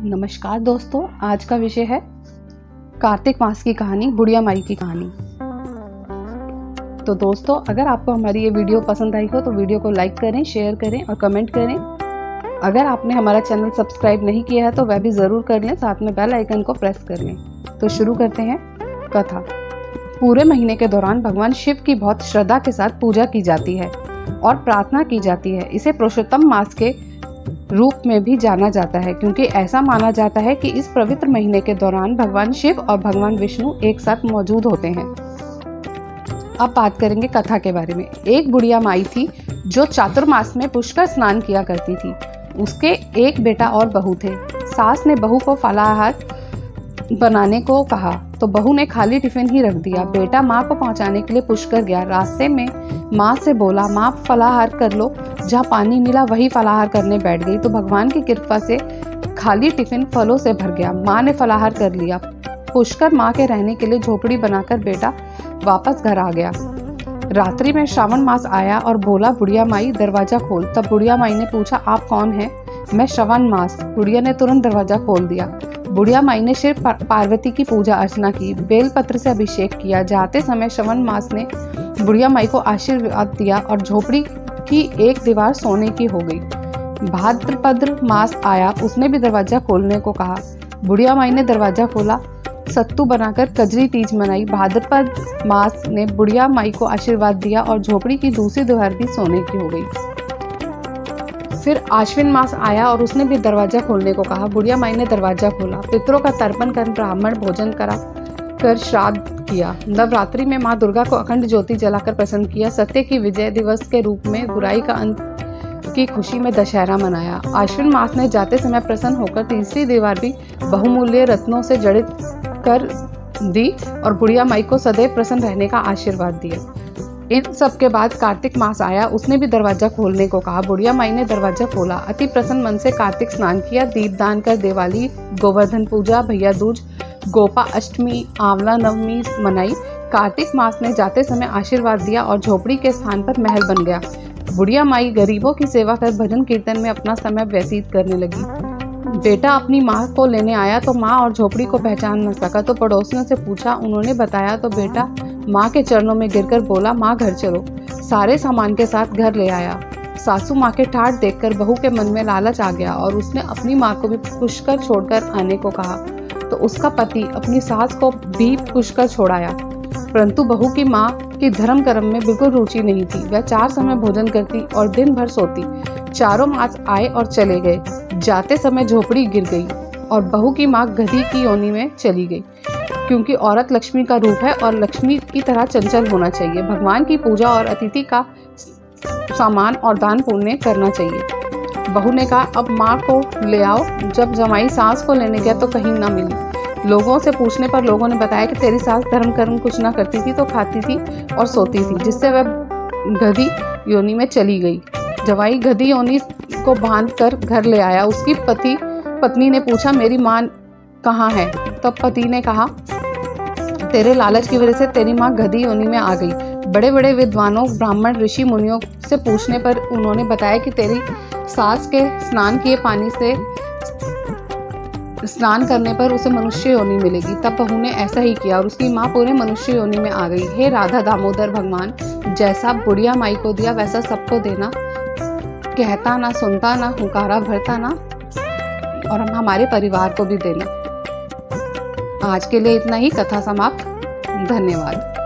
नमस्कार दोस्तों, आज का विषय है कार्तिक मास की कहानी, बुढ़िया माई की कहानी। तो दोस्तों, अगर आपको हमारी ये वीडियो पसंद आई हो तो वीडियो को लाइक करें, शेयर करें और कमेंट करें। अगर आपने हमारा चैनल सब्सक्राइब नहीं किया है तो वह भी ज़रूर कर लें, साथ में बेल आइकन को प्रेस कर लें। तो शुरू करते हैं कथा। पूरे महीने के दौरान भगवान शिव की बहुत श्रद्धा के साथ पूजा की जाती है और प्रार्थना की जाती है। इसे पुरुषोत्तम मास के रूप में भी जाना जाता है, क्योंकि ऐसा माना जाता है कि इस पवित्र महीने के दौरान भगवान शिव और भगवान विष्णु एक साथ मौजूद होते हैं। अब बात करेंगे कथा के बारे में। एक बुढ़िया माई थी जो चातुर्मास में पुष्कर स्नान किया करती थी। उसके एक बेटा और बहू थे। सास ने बहू को फलाहार बनाने को कहा तो बहू ने खाली टिफिन ही रख दिया। बेटा माँ को पहुँचाने के लिए पुष्कर गया। रास्ते में माँ से बोला, माँ फलाहार कर लो। जहाँ पानी मिला वही फलाहार करने बैठ गई तो भगवान की कृपा से खाली टिफिन फलों से भर गया। माँ ने फलाहार कर लिया। पुष्कर माँ के रहने के लिए झोपड़ी बनाकर बेटा वापस घर आ गया। रात्रि में श्रावण मास आया और बोला, बुढ़िया माई दरवाजा खोल। तब बुढ़िया माई ने पूछा, आप कौन है? मैं श्रवण मास। बुढ़िया ने तुरंत दरवाजा खोल दिया। बुढ़िया माई ने शिव पार्वती की पूजा अर्चना की, बेलपत्र से अभिषेक किया। जाते समय श्रवण मास ने बुढ़िया माई को आशीर्वाद दिया और झोपड़ी की एक दीवार सोने की हो गई। भाद्रपद मास आया, उसने भी दरवाजा खोलने को कहा। बुढ़िया माई ने दरवाजा खोला, सत्तू बनाकर कजरी तीज मनाई। भाद्रपद मास ने बुढ़िया माई को आशीर्वाद दिया और झोपड़ी की दूसरी दीवार भी सोने की हो गई। फिर आश्विन मास आया और उसने भी दरवाजा खोलने को कहा। बुढ़िया माई ने दरवाजा खोला, पितरों का तर्पण कर ब्राह्मण भोजन करा कर श्राद्ध किया। नवरात्रि में माँ दुर्गा को अखंड ज्योति जलाकर प्रसन्न किया। सत्य की विजय दिवस के रूप में बुराई का अंत की खुशी में दशहरा मनाया। आश्विन मास ने जाते समय प्रसन्न होकर तीसरी दीवार भी बहुमूल्य रत्नों से जड़ित कर दी और बुढ़िया माई को सदैव प्रसन्न रहने का आशीर्वाद दिया। इन सब के बाद कार्तिक मास आया, उसने भी दरवाजा खोलने को कहा। बुढ़िया माई ने दरवाजा खोला, अति प्रसन्न मन से कार्तिक स्नान किया, दीपदान कर दिवाली, गोवर्धन पूजा, भैया दूज, गोपा अष्टमी, आंवला नवमी मनाई। कार्तिक मास ने जाते समय आशीर्वाद दिया और झोपड़ी के स्थान पर महल बन गया। बुढ़िया माई गरीबों की सेवा कर भजन कीर्तन में अपना समय व्यतीत करने लगी। बेटा अपनी माँ को लेने आया तो माँ और झोपड़ी को पहचान न सका तो पड़ोसियों से पूछा। उन्होंने बताया तो बेटा माँ के चरणों में गिरकर बोला, माँ घर चलो। सारे सामान के साथ घर ले आया। सासू माँ के ठाठ देखकर बहू के मन में लालच आ गया और उसने अपनी माँ को भी पुष्कर छोड़कर आने को कहा तो उसका पति अपनी सास को भी पुष्कर छोड़ाया। परंतु बहू की माँ की धर्म कर्म में बिल्कुल रुचि नहीं थी। वह 4 समय भोजन करती और दिन भर सोती। चारों मास आए और चले गए। जाते समय झोपड़ी गिर गई और बहू की माँ गधी की योनि में चली गई, क्योंकि औरत लक्ष्मी का रूप है और लक्ष्मी की तरह चंचल होना चाहिए। भगवान की पूजा और अतिथि का सामान और दान पुण्य करना चाहिए। बहू ने कहा, अब माँ को ले आओ। जब जमाई सास को लेने गया तो कहीं ना मिली। लोगों से पूछने पर लोगों ने बताया कि तेरी सास धर्म कर्म कुछ ना करती थी, तो खाती थी और सोती थी, जिससे वह गधी योनि में चली गई। जवाई गधी योनि को बांध कर घर ले आया। उसकी पत्नी ने पूछा, मेरी माँ कहाँ है? तब पति ने कहा, तेरे लालच की वजह से तेरी माँ गधी योनि में आ गई। बड़े बड़े विद्वानों, ब्राह्मण, ऋषि मुनियों से पूछने पर उन्होंने बताया कि तेरी सास के स्नान किए पानी से स्नान करने पर उसे मनुष्य योनि मिलेगी। तब बहू ने ऐसा ही किया और उसकी माँ पूरे मनुष्य योनि में आ गई। हे राधा दामोदर भगवान, जैसा बुढ़िया माई को दिया वैसा सबको देना। कहता ना, सुनता ना, हुंकारा भरता ना, और हम हमारे परिवार को भी देना। आज के लिए इतना ही। कथा समाप्त। धन्यवाद।